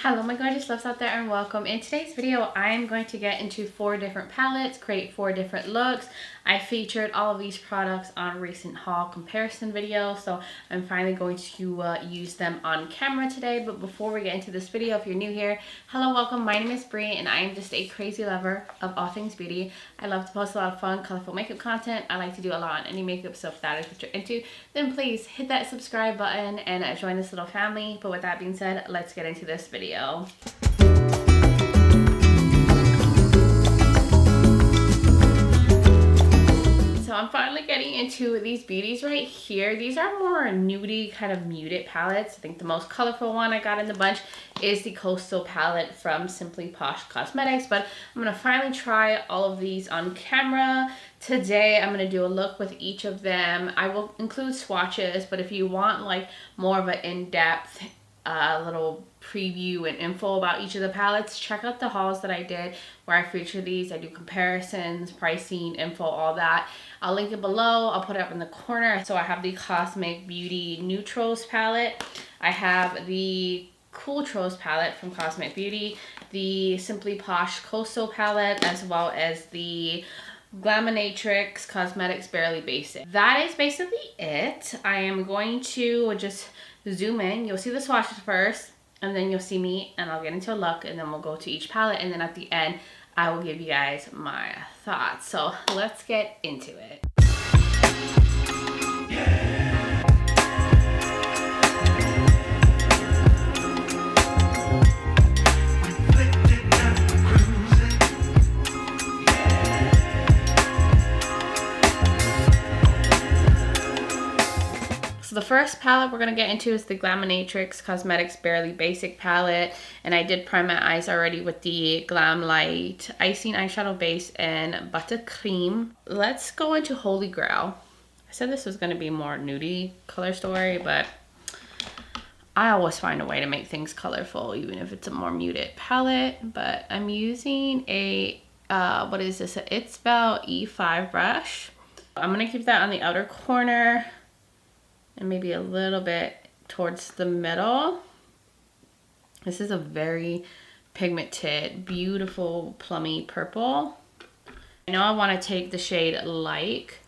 Hello my gorgeous loves out there and welcome. In today's video I am going to get into 4 different palettes, create 4 different looks. I featured all of these products on a recent haul comparison video, so I'm finally going to use them on camera today. But before we get into this video, if you're new here, hello, welcome. My name is Bri and I am just a crazy lover of all things beauty. I love to post a lot of fun, colorful makeup content. I like to do a lot on any makeup, so if that is what you're into, then please hit that subscribe button and join this little family. But with that being said, let's get into this video. So I'm finally getting into these beauties right here. These are more nudie, kind of muted palettes. I think the most colorful one I got in the bunch is the Coastal palette from Simply Posh Cosmetics, but I'm gonna finally try all of these on camera. Today I'm gonna do a look with each of them. I will include swatches, but if you want like more of an in-depth little preview and info about each of the palettes, check out the hauls that I did where I feature these. I do comparisons, pricing, info, all that. I'll link it below. I'll put it up in the corner. So I have the Cosmic Beauty Nudetrals palette. I have the Cooltrals palette from Cosmic Beauty, the Simply Posh Costal palette, as well as the Glaminatrix Cosmetics Barely Basic. That is basically it. I am going to just zoom in. You'll see the swatches first, and then you'll see me, and I'll get into a look, and then we'll go to each palette, and then at the end, I will give you guys my thoughts. So let's get into it. So the first palette we're going to get into is the Glaminatrix Cosmetics Barely Basic palette. And I did prime my eyes already with the Glam Light Icing Eyeshadow Base and Buttercream. Let's go into Holy Grail. I said this was going to be more nudie color story, but I always find a way to make things colorful, even if it's a more muted palette. But I'm using a, what is this? An ItsBel E5 brush. I'm going to keep that on the outer corner and maybe a little bit towards the middle. This is a very pigmented, beautiful, plummy purple. I know I want to take the shade Light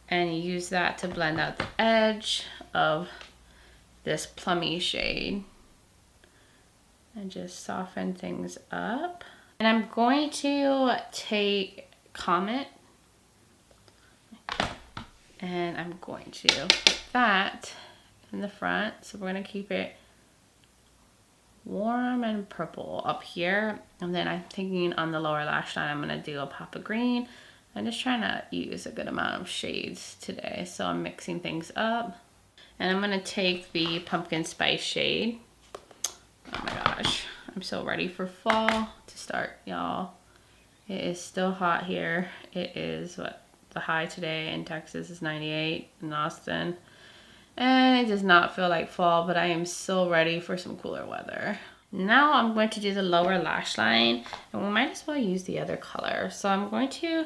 and use that to blend out the edge of this plummy shade and just soften things up. And I'm going to take Comet and I'm going to put that in the front. So we're going to keep it warm and purple up here. And then I'm thinking on the lower lash line, I'm going to do a pop of green. I'm just trying to use a good amount of shades today. So I'm mixing things up. And I'm going to take the pumpkin spice shade. Oh my gosh, I'm so ready for fall to start, y'all. It is still hot here. It is what? The high today in Texas is 98 in Austin, and it does not feel like fall, but I am so ready for some cooler weather. Now I'm going to do the lower lash line, and we might as well use the other color. So I'm going to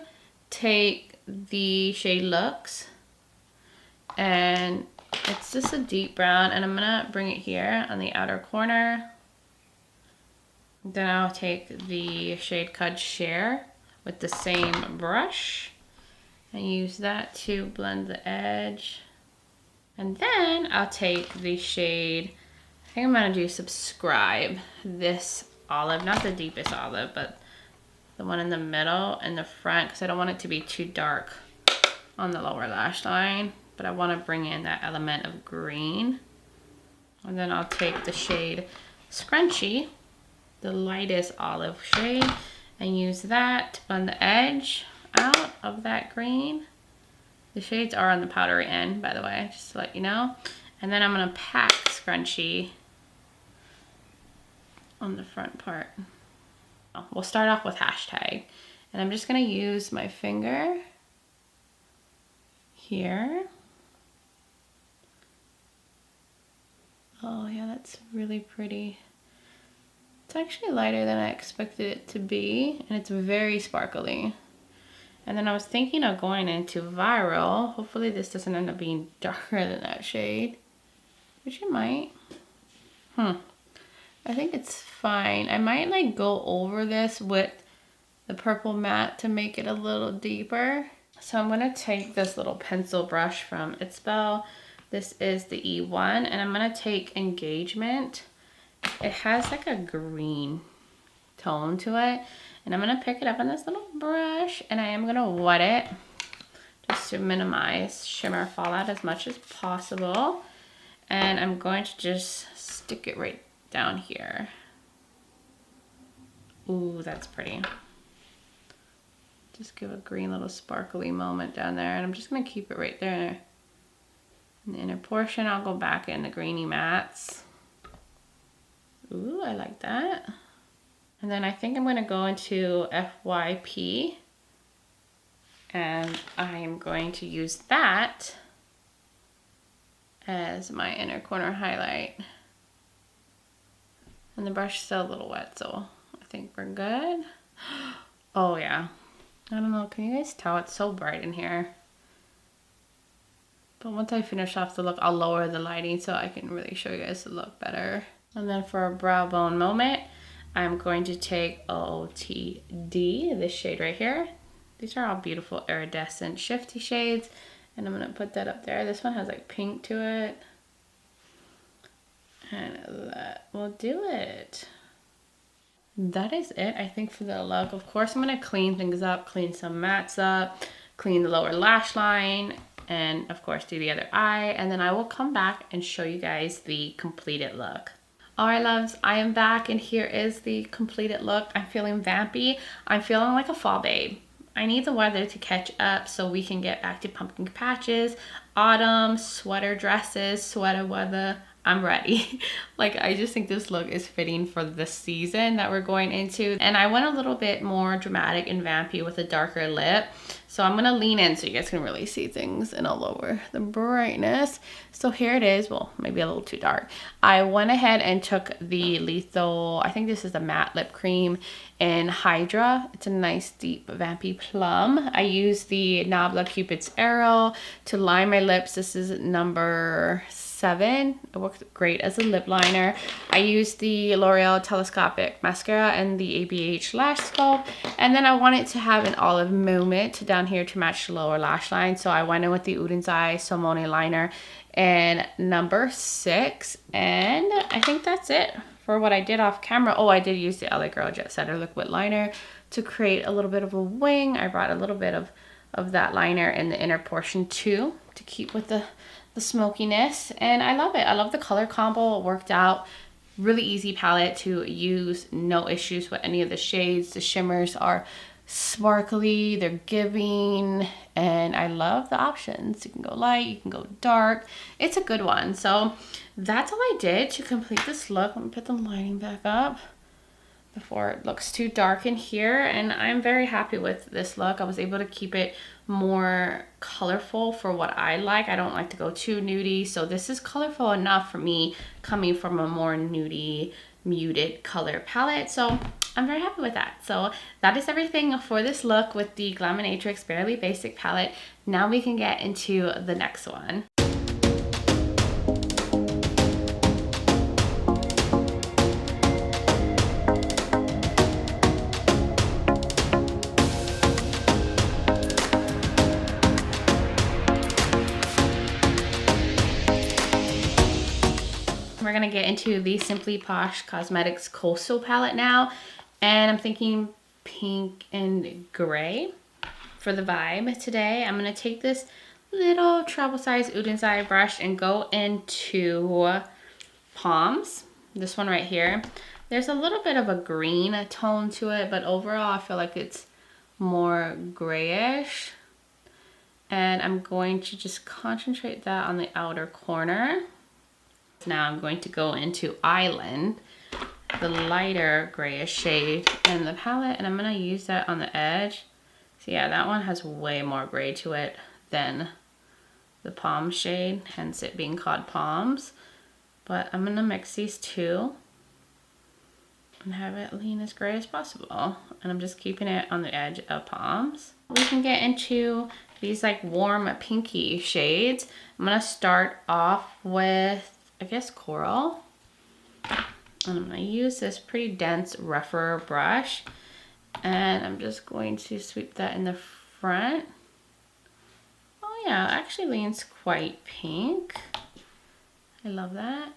take the shade Lux, and it's just a deep brown, and I'm gonna bring it here on the outer corner. Then I'll take the shade Cud Share with the same brush and use that to blend the edge. And then I'll take the shade, I think I'm gonna do Subscribe, this olive, not the deepest olive, but the one in the middle and the front, because I don't want it to be too dark on the lower lash line, but I want to bring in that element of green. And then I'll take the shade Scrunchy, the lightest olive shade, and use that to blend the edge out of that green. The shades are on the powdery end, by the way, just to let you know. And then I'm going to pack Scrunchy on the front part. We'll start off with hashtag, and I'm just going to use my finger here. Oh yeah, that's really pretty. It's actually lighter than I expected it to be, and it's very sparkly. And then I was thinking of going into Viral. Hopefully this doesn't end up being darker than that shade, which it might. I think it's fine. I might like go over this with the purple matte to make it a little deeper. So I'm gonna take this little pencil brush from ItsBel. This is the E1, and I'm gonna take Engagement. It has like a green tone to it, and I'm gonna pick it up on this little brush, and I am gonna wet it just to minimize shimmer fallout as much as possible. And I'm going to just stick it right down here. Ooh, that's pretty. Just give a green little sparkly moment down there, and I'm just gonna keep it right there. In the inner portion, I'll go back in the greeny mattes. Ooh, I like that. And then I think I'm gonna go into FYP, and I am going to use that as my inner corner highlight. And the brush is still a little wet, so I think we're good. Oh yeah, I don't know, can you guys tell it's so bright in here? But once I finish off the look, I'll lower the lighting so I can really show you guys the look better. And then for a brow bone moment, I'm going to take OTD, this shade right here. These are all beautiful iridescent shifty shades, and I'm gonna put that up there. This one has like pink to it. And that will do it. That is it, I think, for the look. Of course, I'm gonna clean things up, clean some mattes up, clean the lower lash line, and of course do the other eye, and then I will come back and show you guys the completed look. All right, loves, I am back, and here is the completed look. I'm feeling vampy. I'm feeling like a fall babe. I need the weather to catch up so we can get back to pumpkin patches, autumn, sweater dresses, sweater weather. I'm ready. Like, I just think this look is fitting for the season that we're going into. And I went a little bit more dramatic and vampy with a darker lip. So I'm gonna lean in so you guys can really see things, and I'll lower the brightness. So here it is. Well, maybe a little too dark. I went ahead and took the Lethal, I think this is the matte lip cream in Hydra. It's a nice deep vampy plum. I used the Nabla Cupid's Arrow to line my lips. This is number 7. It worked great as a lip liner. I used the L'Oreal Telescopic Mascara and the ABH Lash Sculpt. And then I wanted to have an olive moment down here to match the lower lash line. So I went in with the Uden's Eye Salmone liner in number 6. And I think that's it for what I did off camera. Oh, I did use the LA Girl Jet Setter liquid liner to create a little bit of a wing. I brought a little bit of that liner in the inner portion too, to keep with the smokiness, and I love it. I love the color combo. It worked out. Really easy palette to use, no issues with any of the shades. The shimmers are sparkly, they're giving, and I love the options. You can go light, you can go dark. It's a good one. So that's all I did to complete this look. Let me put the lighting back up before it looks too dark in here, and I'm very happy with this look. I was able to keep it more colorful for what I like. I don't like to go too nudie, so this is colorful enough for me, coming from a more nudie muted color palette. So I'm very happy with that. So that is everything for this look with the Glaminatrix Barely Basic palette. Now we can get into the next one. We're gonna get into the Simply Posh Cosmetics Coastal palette now, and I'm thinking pink and gray for the vibe today. I'm gonna take this little travel size Uden's Eye brush and go into Palms, this one right here. There's a little bit of a green tone to it, but overall I feel like it's more grayish, and I'm going to just concentrate that on the outer corner. Now I'm going to go into Island, the lighter grayish shade in the palette, and I'm going to use that on the edge. So yeah, that one has way more gray to it than the Palm shade, hence it being called Palms. But I'm going to mix these two and have it lean as gray as possible. And I'm just keeping it on the edge of Palms. We can get into these like warm pinky shades. I'm going to start off with, I guess, Coral. And I'm going to use this pretty dense, rougher brush. And I'm just going to sweep that in the front. Oh yeah, it actually leans quite pink. I love that.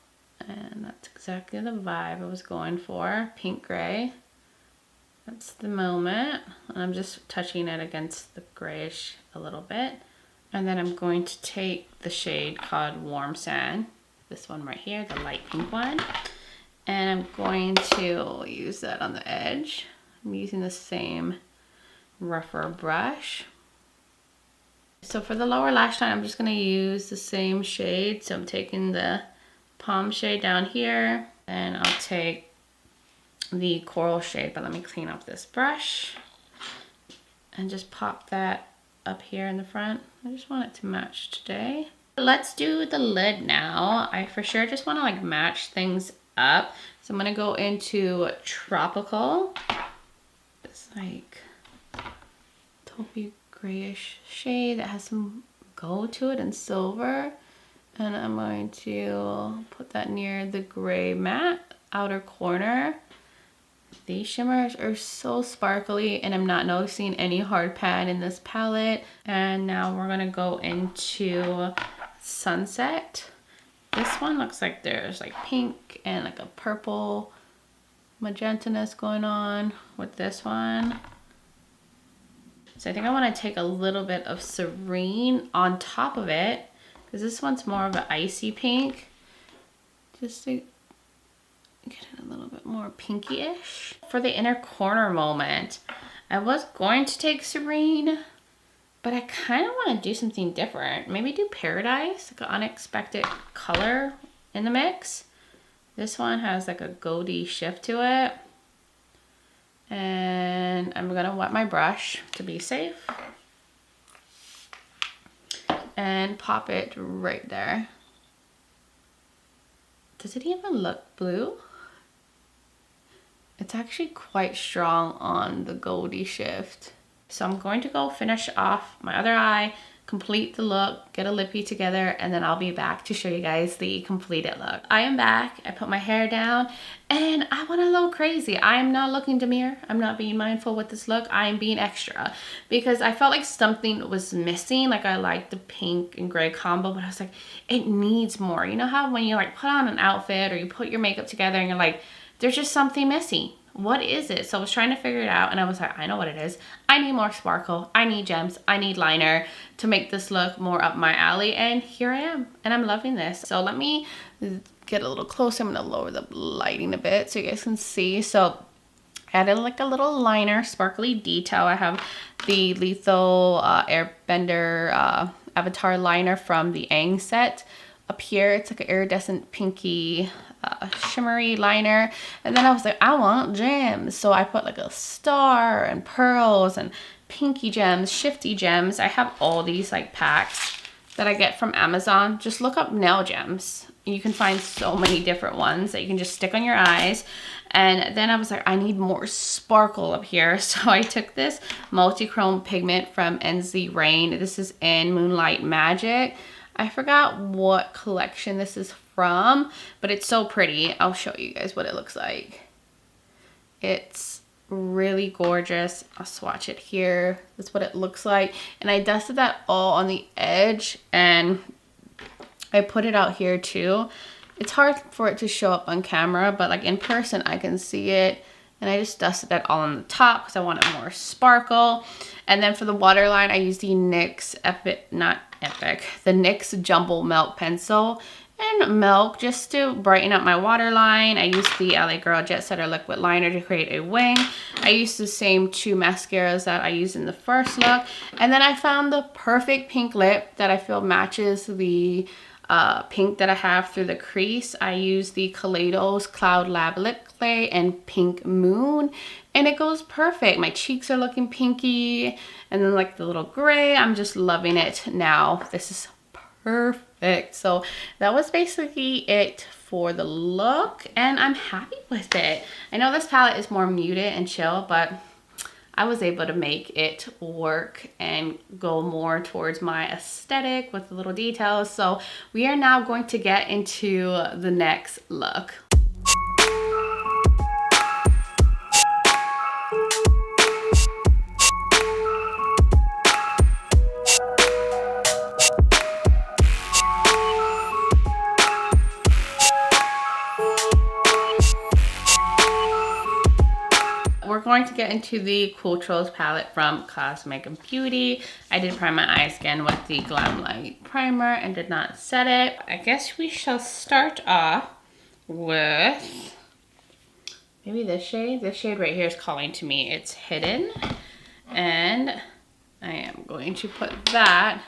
And that's exactly the vibe I was going for. Pink gray. That's the moment. And I'm just touching it against the grayish a little bit. And then I'm going to take the shade called Warm Sand. This one right here, the light pink one. And I'm going to use that on the edge. I'm using the same rougher brush. So for the lower lash line, I'm just going to use the same shade. So I'm taking the Palm shade down here, and I'll take the Coral shade, but let me clean up this brush and just pop that up here in the front. I just want it to match today. Let's do the lid now. I for sure just want to like match things up. So I'm going to go into Tropical. It's like taupey grayish shade that has some gold to it and silver. And I'm going to put that near the gray matte outer corner. These shimmers are so sparkly and I'm not noticing any hard pad in this palette. And now we're gonna go into Sunset. This one looks like there's like pink and like a purple magenta-ness going on with this one. So I think I want to take a little bit of Serene on top of it, because this one's more of an icy pink, just to get it a little bit more pinky-ish. For the inner corner moment, I was going to take Serene, but I kind of want to do something different. Maybe do Paradise, like an unexpected color in the mix. This one has like a goldy shift to it. And I'm gonna wet my brush to be safe. And pop it right there. Does it even look blue? It's actually quite strong on the goldy shift. So I'm going to go finish off my other eye, complete the look, get a lippy together, and then I'll be back to show you guys the completed look. I am back. I put my hair down and I went a little crazy. I am not looking demure. I'm not being mindful with this look. I am being extra because I felt like something was missing. Like I liked the pink and gray combo, but I was like, it needs more. You know how when you like put on an outfit or you put your makeup together and you're like, there's just something missing. What is it? So I was trying to figure it out and I was like, I know what it is. I need more sparkle. I need gems. I need liner to make this look more up my alley. And here I am. And I'm loving this. So let me get a little closer. I'm going to lower the lighting a bit so you guys can see. So I added like a little liner, sparkly detail. I have the Lethal Airbender Avatar liner from the Aang set. Up here, it's like an iridescent pinky shimmery liner, and then I was like, I want gems, so I put like a star and pearls and pinky gems, shifty gems. I have all these like packs that I get from Amazon. Just look up nail gems. You can find so many different ones that you can just stick on your eyes. And then I was like, I need more sparkle up here, so I took this multi-chrome pigment from Ensley Rain. This is in Moonlight Magic. I forgot what collection this is from, but it's so pretty. I'll show you guys what it looks like. It's really gorgeous. I'll swatch it here. That's what it looks like. And I dusted that all on the edge and I put it out here too. It's hard for it to show up on camera, but like in person I can see it. And I just dusted that all on the top because I wanted more sparkle. And then for the waterline, I used the NYX the NYX Jumbo Milk Pencil and Milk just to brighten up my waterline. I used the LA Girl Jet Setter Liquid Liner to create a wing. I used the same two mascaras that I used in the first look. And then I found the perfect pink lip that I feel matches the pink that I have through the crease. I use the Kaleidos Cloud Lab Lip Clay and Pink Moon, and it goes perfect. My cheeks are looking pinky, and then like the little gray, I'm just loving it now. This is perfect. So that was basically it for the look, and I'm happy with it. I know this palette is more muted and chill, but I was able to make it work and go more towards my aesthetic with the little details. So we are now going to get into the next look. we're going to get into the Cooltrals palette from Cosmetic Beauty. I did prime my eyes again with the Glam Light primer and did not set it. I guess we shall start off with maybe this shade. This shade right here is calling to me. It's Hidden. And I am going to put that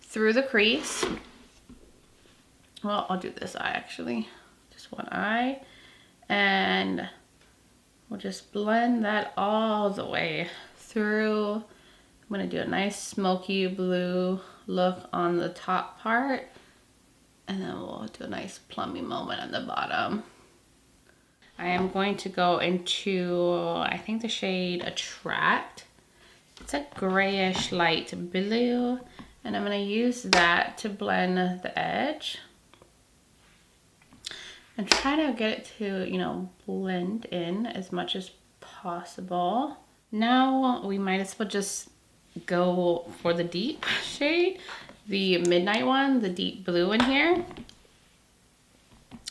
through the crease. Well, I'll do this eye actually. Just one eye. And we'll just blend that all the way through. I'm gonna do a nice smoky blue look on the top part. And then we'll do a nice plummy moment on the bottom. I am going to go into, I think the shade Attract. It's a grayish light blue. And I'm gonna use that to blend the edge. And try to get it to, you know, blend in as much as possible. Now we might as well just go for the deep shade, the midnight one, the deep blue in here.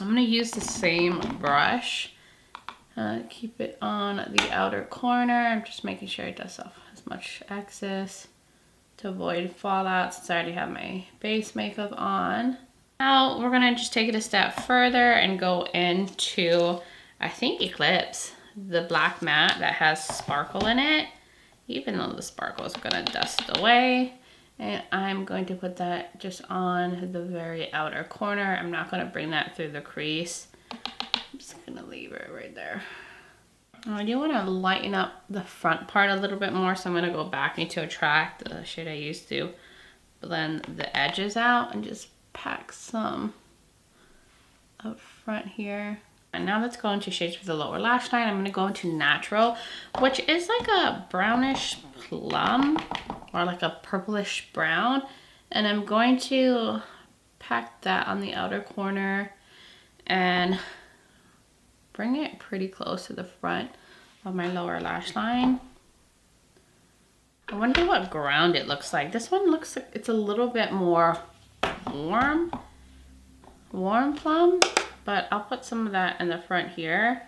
I'm gonna use the same brush. Keep it on the outer corner. I'm just making sure it does off as much excess to avoid fallout since I already have my base makeup on. Now we're gonna just take it a step further and go into, I think, Eclipse, the black matte that has sparkle in it, even though the sparkle is gonna dust away. And I'm going to put that just on the very outer corner. I'm not gonna bring that through the crease. I'm just gonna leave it right there. I do want to lighten up the front part a little bit more, so I'm gonna go back into Attract, the shade I used to blend the edges out, and just pack some up front here. And now let's go into shades for the lower lash line. I'm going to go into Natural, which is like a brownish plum or like a purplish brown. And I'm going to pack that on the outer corner and bring it pretty close to the front of my lower lash line. I wonder what ground it looks like. This one looks like it's a little bit more warm plum, but I'll put some of that in the front here.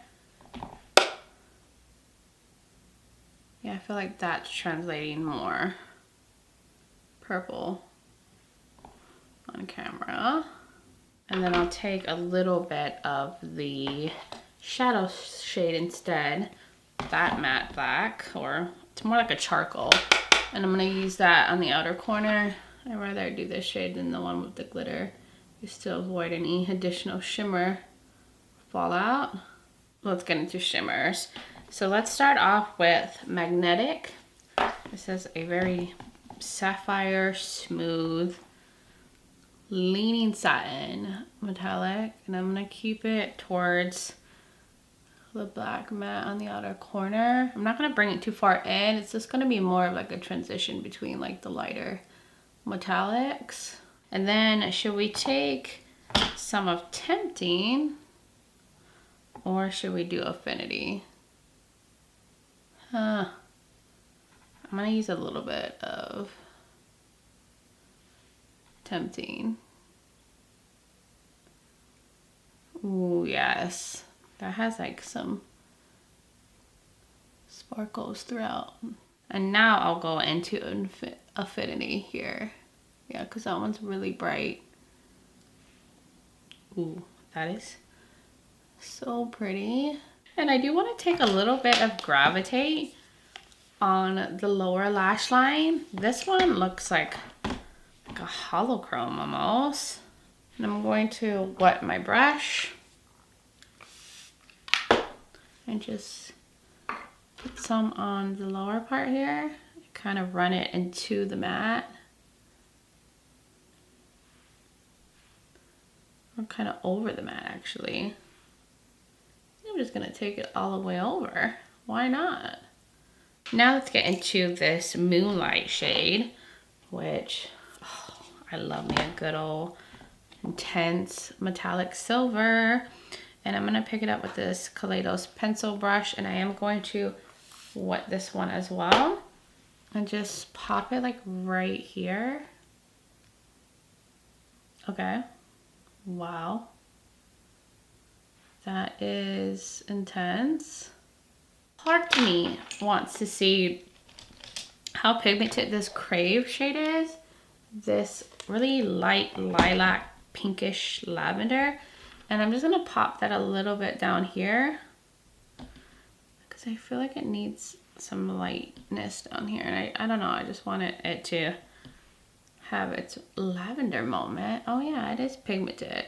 Yeah, I feel like that's translating more purple on camera. And then I'll take a little bit of the shadow shade instead, that matte black, or it's more like a charcoal. And I'm gonna use that on the outer corner. I'd rather do this shade than the one with the glitter, just to avoid any additional shimmer fallout. Let's get into shimmers. So let's start off with Magnetic. This is a very sapphire smooth leaning satin metallic, and I'm gonna keep it towards the black matte on the outer corner. I'm not gonna bring it too far in. It's just gonna be more of like a transition between like the lighter metallics. And then should we take some of Tempting or should we do Affinity? I'm gonna use a little bit of Tempting. Ooh, yes. That has like some sparkles throughout. And now I'll go into Affinity here. Yeah, because that one's really bright. Ooh, that is so pretty. And I do want to take a little bit of Gravitate on the lower lash line. This one looks like a holochrome almost. And I'm going to wet my brush and just put some on the lower part here. Kind of run it into the matte. Or kind of over the matte actually. I'm just gonna take it all the way over. Why not? Now let's get into this Moonlight shade, which, oh, I love me a good old intense metallic silver. And I'm gonna pick it up with this Kaleidos pencil brush, and I am going to wet this one as well. And just pop it like right here. Okay. Wow. That is intense. Part of me wants to see how pigmented this Crave shade is. This really light lilac pinkish lavender. And I'm just gonna pop that a little bit down here because I feel like it needs some lightness down here. And I don't know, I just wanted it to have its lavender moment. Oh yeah, it is pigmented.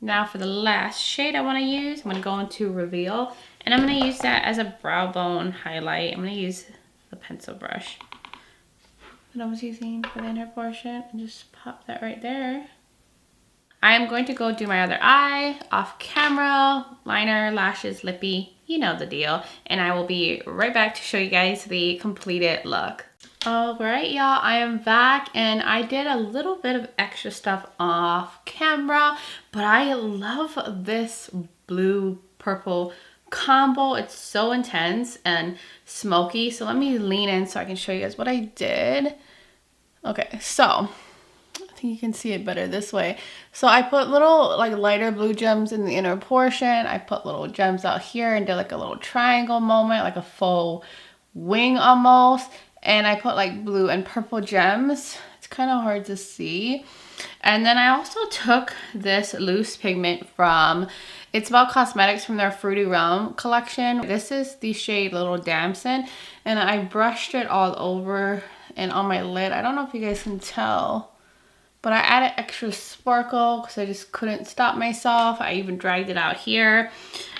Now for the last shade I want to use, I'm going to go into Reveal, and I'm going to use that as a brow bone highlight. I'm going to use the pencil brush that I was using for the inner portion and just pop that right there. I am going to go do my other eye off camera, liner, lashes, lippy, you know the deal, and I will be right back to show you guys the completed look. All right, y'all, I am back, and I did a little bit of extra stuff off camera, but I love this blue purple combo. It's so intense and smoky. So let me lean in so I can show you guys what I did. Okay, so I think you can see it better this way. So I put little like lighter blue gems in the inner portion. I put little gems out here and did like a little triangle moment, like a faux wing almost. And I put like blue and purple gems. It's kind of hard to see. And then I also took this loose pigment from ItsBel Cosmetics from their Fruity Realm collection. This is the shade Little Damson. And I brushed it all over and on my lid. I don't know if you guys can tell, but I added extra sparkle because I just couldn't stop myself. I even dragged it out here.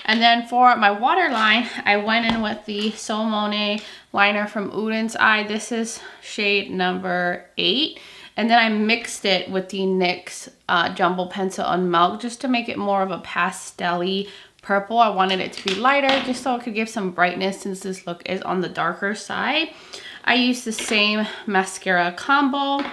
And then for my waterline, I went in with the Sol Monet liner from Udin's Eye. This is shade number 8. And then I mixed it with the NYX Jumbo Pencil on Milk just to make it more of a pastel-y purple. I wanted it to be lighter just so it could give some brightness since this look is on the darker side. I used the same mascara combo.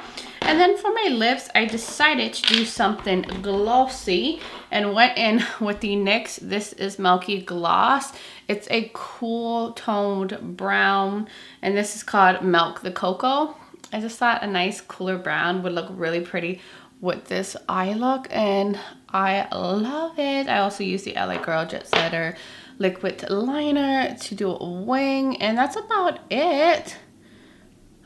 And then for my lips, I decided to do something glossy and went in with the NYX This Is Milky Gloss. It's a cool toned brown, and this is called Milk the Cocoa. I just thought a nice cooler brown would look really pretty with this eye look, and I love it. I also used the LA Girl Jet Setter liquid liner to do a wing, and that's about it.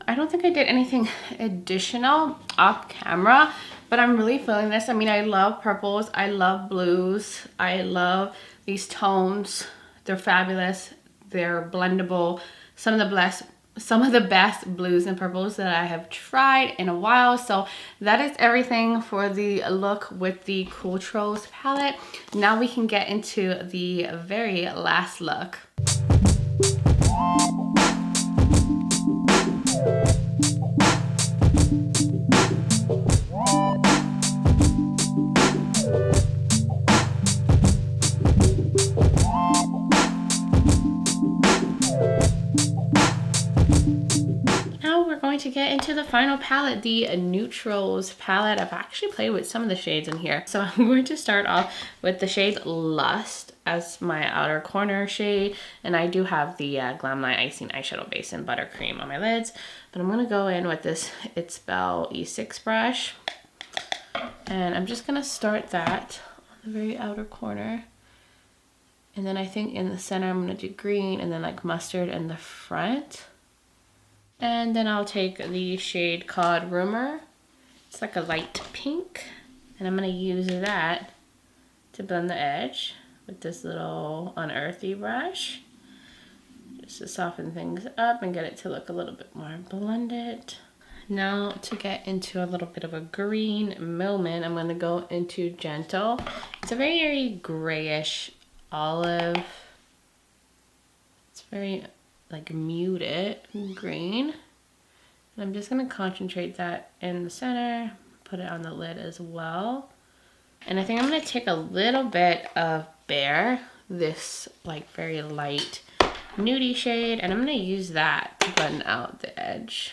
I don't think I did anything additional off camera, but I'm really feeling this. I mean, I love purples. I love blues. I love these tones. They're fabulous. They're blendable. Some of the best blues and purples that I have tried in a while. So that is everything for the look with the Cooltrals palette. Now we can get into the very last look. To get into the final palette, the Nudetrals palette. I've actually played with some of the shades in here. So I'm going to start off with the shade Lust as my outer corner shade. And I do have the Glamlite Icing Eyeshadow Base in Buttercream on my lids. But I'm going to go in with this ItsBel E6 brush. And I'm just going to start that on the very outer corner. And then I think in the center I'm going to do green and then like mustard in the front. And then I'll take the shade called Rumor. It's like a light pink. And I'm going to use that to blend the edge with this little unearthy brush. Just to soften things up and get it to look a little bit more blended. Now to get into a little bit of a green moment, I'm going to go into Gentle. It's a very grayish olive. It's very like muted green. And I'm just going to concentrate that in the center, put it on the lid as well. And I think I'm going to take a little bit of Bare, this like very light nudie shade, and I'm going to use that to blend out the edge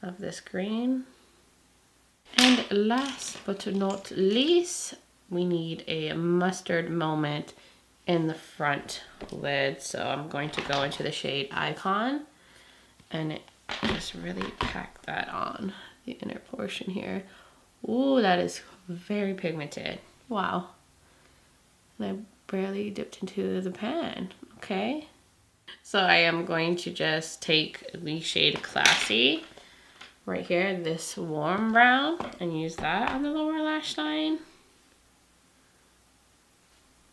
of this green. And last but not least, we need a mustard moment in the front lid. So I'm going to go into the shade Icon and just really pack that on the inner portion here. Ooh, that is very pigmented. Wow. And I barely dipped into the pan. Okay. So I am going to just take the shade Classy right here, this warm brown, and use that on the lower lash line.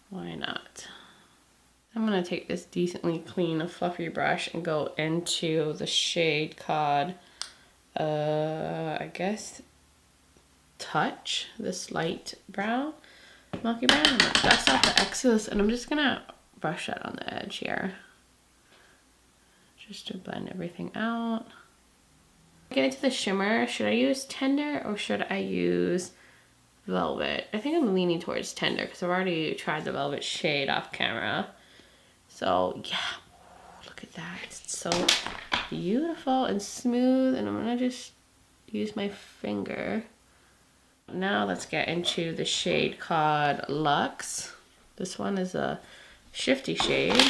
Why not? I'm gonna take this decently clean, fluffy brush and go into the shade called, I guess, Touch, this light brown, milky brown. I'm gonna dust off the excess, and I'm just gonna brush that on the edge here, just to blend everything out. Get into the shimmer. Should I use Tender or should I use Velvet? I think I'm leaning towards Tender because I've already tried the Velvet shade off camera. So yeah, look at that. It's so beautiful and smooth, and I'm gonna just use my finger. Now let's get into the shade called Luxe. This one is a shifty shade,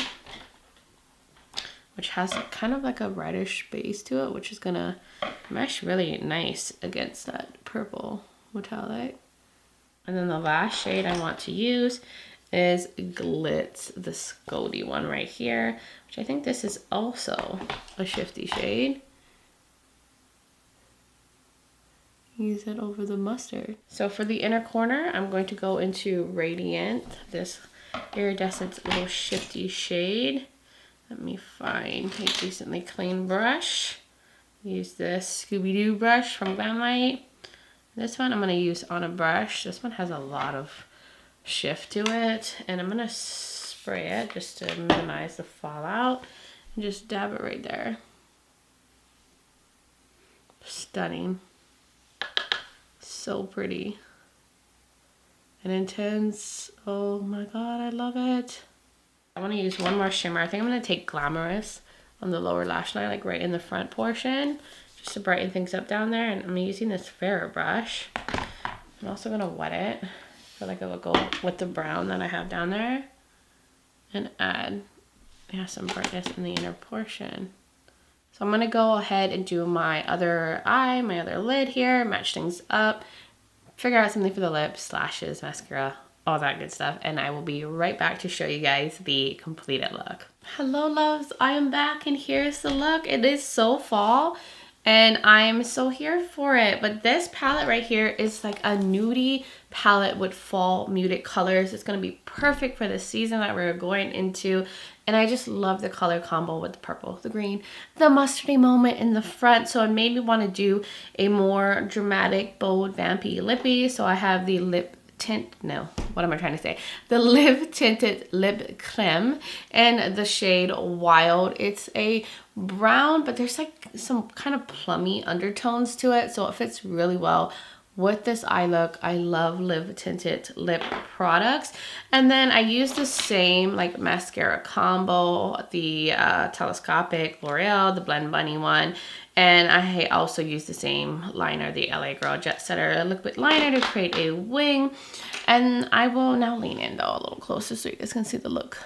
which has kind of like a reddish base to it, which is gonna mesh really nice against that purple metallic. And then the last shade I want to use is Glitz, this goldy one right here, which I think this is also a shifty shade. Use it over the mustard. So for the inner corner, I'm going to go into Radiant, this iridescent little shifty shade. Let me find a decently clean brush. Use this Scooby-Doo brush from Glamlight. This one I'm gonna use on a brush. This one has a lot of shift to it, and I'm gonna spray it just to minimize the fallout and just dab it right there. Stunning. So pretty and intense. Oh my god, I love it. I want to use one more shimmer. I think I'm going to take Glamorous on the lower lash line, like right in the front portion, just to brighten things up down there. And I'm using this fairer brush. I'm also going to wet it. I feel like it will go with the brown that I have down there and add some brightness in the inner portion. So I'm going to go ahead and do my other eye, my other lid here, match things up, figure out something for the lips, lashes, mascara, all that good stuff. And I will be right back to show you guys the completed look. Hello loves, I am back and here's the look. It is so fall and I'm so here for it. But this palette right here is like a nudie palette with fall muted colors. It's going to be perfect for the season that we're going into. And I just love the color combo with the purple, the green, the mustardy moment in the front. So it made me want to do a more dramatic, bold, vampy lippy. So I have the lip tint, no, what am I trying to say? The Live Tinted Lip Creme and the shade Wild. It's a brown, but there's like some kind of plummy undertones to it. So it fits really well with this eye look. I love Live Tinted lip products. And then I use the same like mascara combo, the telescopic L'Oreal, the Blend Bunny one. And I also use the same liner, the LA Girl Jet Setter liquid liner to create a wing. And I will now lean in though a little closer so you guys can see the look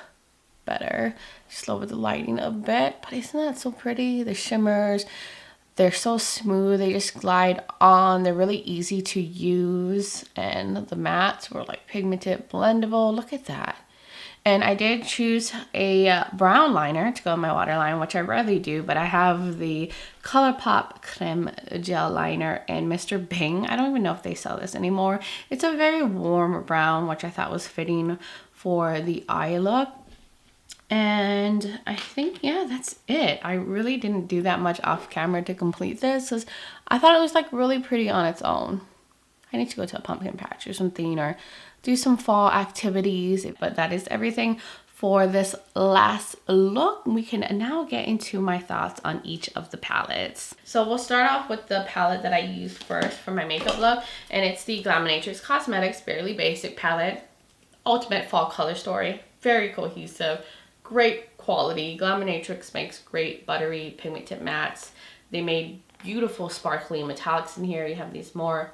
better. Just lower the lighting a bit, but isn't that so pretty? The shimmers, they're so smooth, they just glide on, they're really easy to use, and the mattes were like pigmented, blendable. Look at that. And I did choose a brown liner to go in my waterline, which I rarely do, but I have the Colourpop Creme Gel Liner in Mr.Bing. I don't even know if they sell this anymore. It's a very warm brown, which I thought was fitting for the eye look. And I think, yeah, that's it. I really didn't do that much off camera to complete this because I thought it was like really pretty on its own. I need to go to a pumpkin patch or something or do some fall activities, but that is everything for this last look. We can now get into my thoughts on each of the palettes. So we'll start off with the palette that I used first for my makeup look, and it's the Glaminatrix Cosmetics Barely Basic palette. Ultimate fall color story, very cohesive, great quality. Glaminatrix makes great buttery pigmented mattes. They made beautiful sparkly metallics in here. You have these more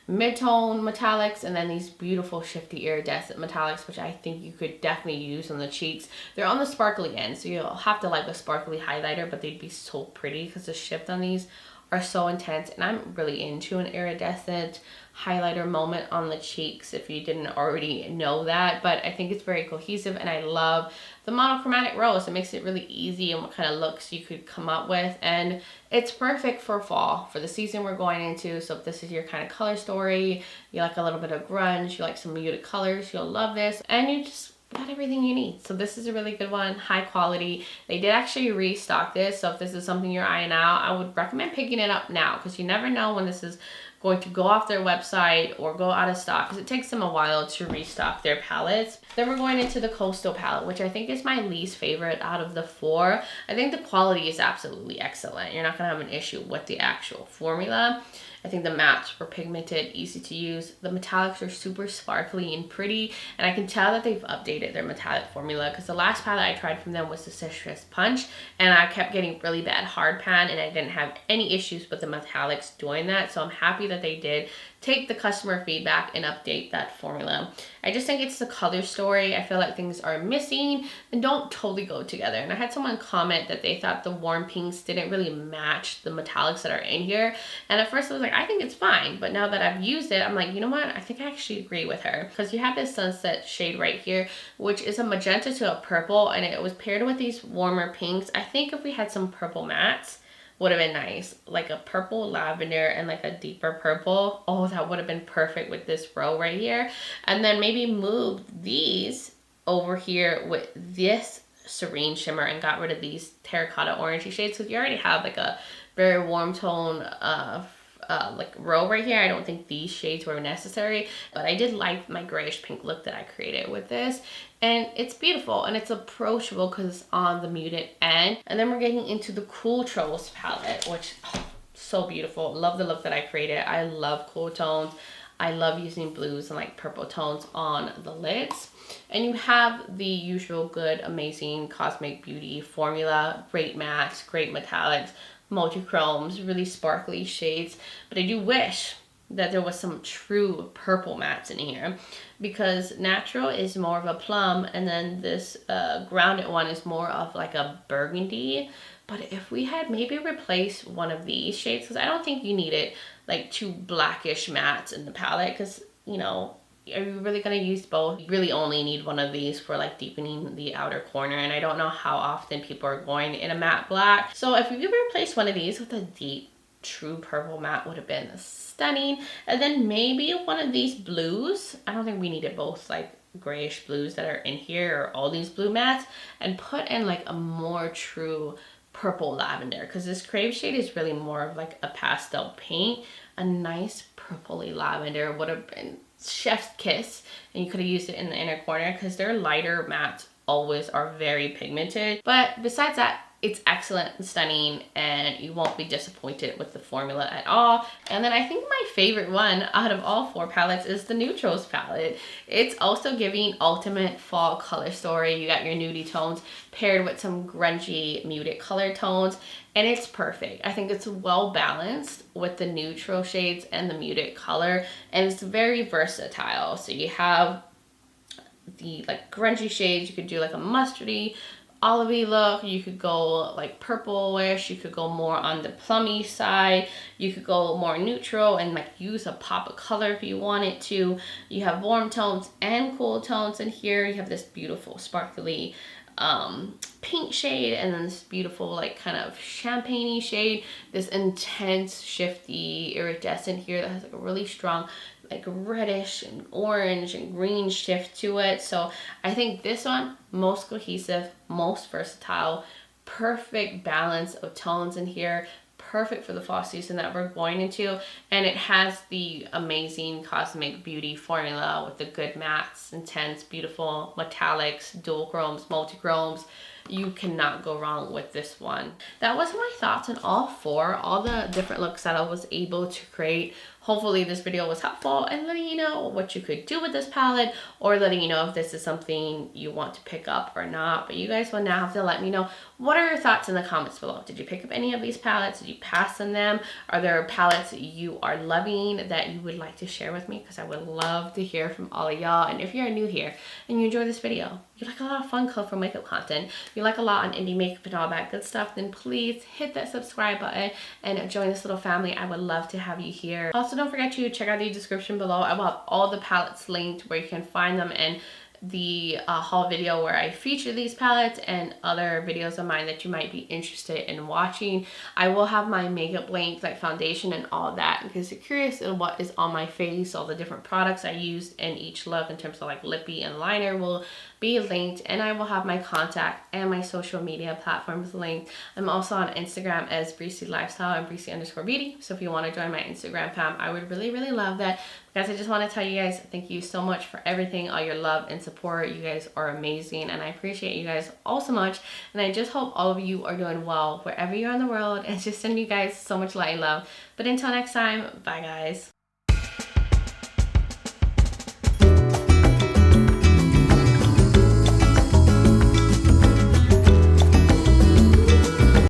mid-tone metallics and then these beautiful shifty iridescent metallics, which I think you could definitely use on the cheeks. They're on the sparkly end, so you'll have to like a sparkly highlighter, but they'd be so pretty because the shift on these are so intense, and I'm really into an iridescent highlighter moment on the cheeks if you didn't already know that. But I think it's very cohesive, and I love the monochromatic rose. It makes it really easy and what kind of looks you could come up with, and it's perfect for fall, for the season we're going into. So if this is your kind of color story, you like a little bit of grunge, you like some muted colors, you'll love this, and you just got everything you need. So this is a really good one, high quality. They did actually restock this, so if this is something you're eyeing out, I would recommend picking it up now, because you never know when this is going to go off their website or go out of stock, because it takes them a while to restock their palettes. Then we're going into the Coastal palette, which I think is my least favorite out of the four. I think the quality is absolutely excellent. You're not gonna have an issue with the actual formula. I think the mattes were pigmented, easy to use. The metallics are super sparkly and pretty, and I can tell that they've updated their metallic formula, because the last palette I tried from them was the Citrus Punch, and I kept getting really bad hard pan, and I didn't have any issues with the metallics doing that. So I'm happy that they did take the customer feedback and update that formula. I just think it's the color story. I feel like things are missing and don't totally go together. And I had someone comment that they thought the warm pinks didn't really match the metallics that are in here. And at first I was like, I think it's fine. But now that I've used it, I'm like, you know what? I think I actually agree with her. Because you have this sunset shade right here, which is a magenta to a purple, and it was paired with these warmer pinks. I think if we had some purple mattes, would have been nice, like a purple lavender and like a deeper purple. Oh, that would have been perfect with this row right here. And then maybe move these over here with this serene shimmer and got rid of these terracotta orangey shades, because you already have like a very warm tone like row right here. I don't think these shades were necessary, but I did like my grayish pink look that I created with this, and it's beautiful and it's approachable because it's on the muted end. And then we're getting into the Cooltrals palette, which so beautiful. Love the look that I created. I love cool tones. I love using blues and like purple tones on the lids. And you have the usual good, amazing Cosmic Beauty formula, great mattes, great metallics, multi-chromes, really sparkly shades. But I do wish that there was some true purple mattes in here, because natural is more of a plum, and then this grounded one is more of like a burgundy. But if we had maybe replaced one of these shades, because I don't think you needed like two blackish mattes in the palette, because, you know, are you really going to use both? You really only need one of these for like deepening the outer corner, and I don't know how often people are going in a matte black. So if you replace one of these with a deep true purple matte, would have been stunning. And then maybe one of these blues. I don't think we needed both like grayish blues that are in here, or all these blue mattes, and put in like a more true purple lavender, because this Crave shade is really more of like a pastel paint. A nice purpley lavender would have been chef's kiss, and you could have used it in the inner corner, because their lighter mattes always are very pigmented. But besides that, it's excellent and stunning, and you won't be disappointed with the formula at all. And then I think my favorite one out of all four palettes is the Nudetrals palette. It's also giving ultimate fall color story. You got your nudie tones paired with some grungy muted color tones, and it's perfect. I think it's well balanced with the neutral shades and the muted color, and it's very versatile. So you have the like grungy shades, you could do like a mustardy, olivey look, you could go like purplish, you could go more on the plummy side, you could go more neutral and like use a pop of color if you wanted to. You have warm tones and cool tones in here. You have this beautiful sparkly pink shade, and then this beautiful like kind of champagne-y shade, this intense shifty iridescent here that has like a really strong like reddish and orange and green shift to it. So I think this one, most cohesive, most versatile, perfect balance of tones in here, perfect for the fall season that we're going into. And it has the amazing Cosmic Beauty formula with the good mattes, intense, beautiful metallics, dual chromes, multi-chromes. You cannot go wrong with this one. That was my thoughts on all four, all the different looks that I was able to create. Hopefully this video was helpful and letting you know what you could do with this palette, or letting you know if this is something you want to pick up or not. But you guys will now have to let me know, what are your thoughts in the comments below? Did you pick up any of these palettes? Did you pass on them? Are there palettes you are loving that you would like to share with me? Because I would love to hear from all of y'all. And if you're new here and you enjoy this video, you like a lot of fun, colorful makeup content, you like a lot on indie makeup and all that good stuff, then please hit that subscribe button and join this little family. I would love to have you here. Also, don't forget to check out the description below. I will have all the palettes linked where you can find them, and the haul video where I feature these palettes and other videos of mine that you might be interested in watching. I will have my makeup linked, like foundation and all that, in case you're curious in what is on my face. All the different products I used in each look in terms of like lippy and liner will be linked, and I will have my contact and my social media platforms linked. I'm also on Instagram as Breezy Lifestyle and Breezy_beauty. So if you want to join my Instagram fam, I would really love that. Guys, I just want to tell you guys thank you so much for everything, all your love and support. You guys are amazing, and I appreciate you guys all so much. And I just hope all of you are doing well wherever you're in the world, and just send you guys so much light and love. But until next time, bye guys.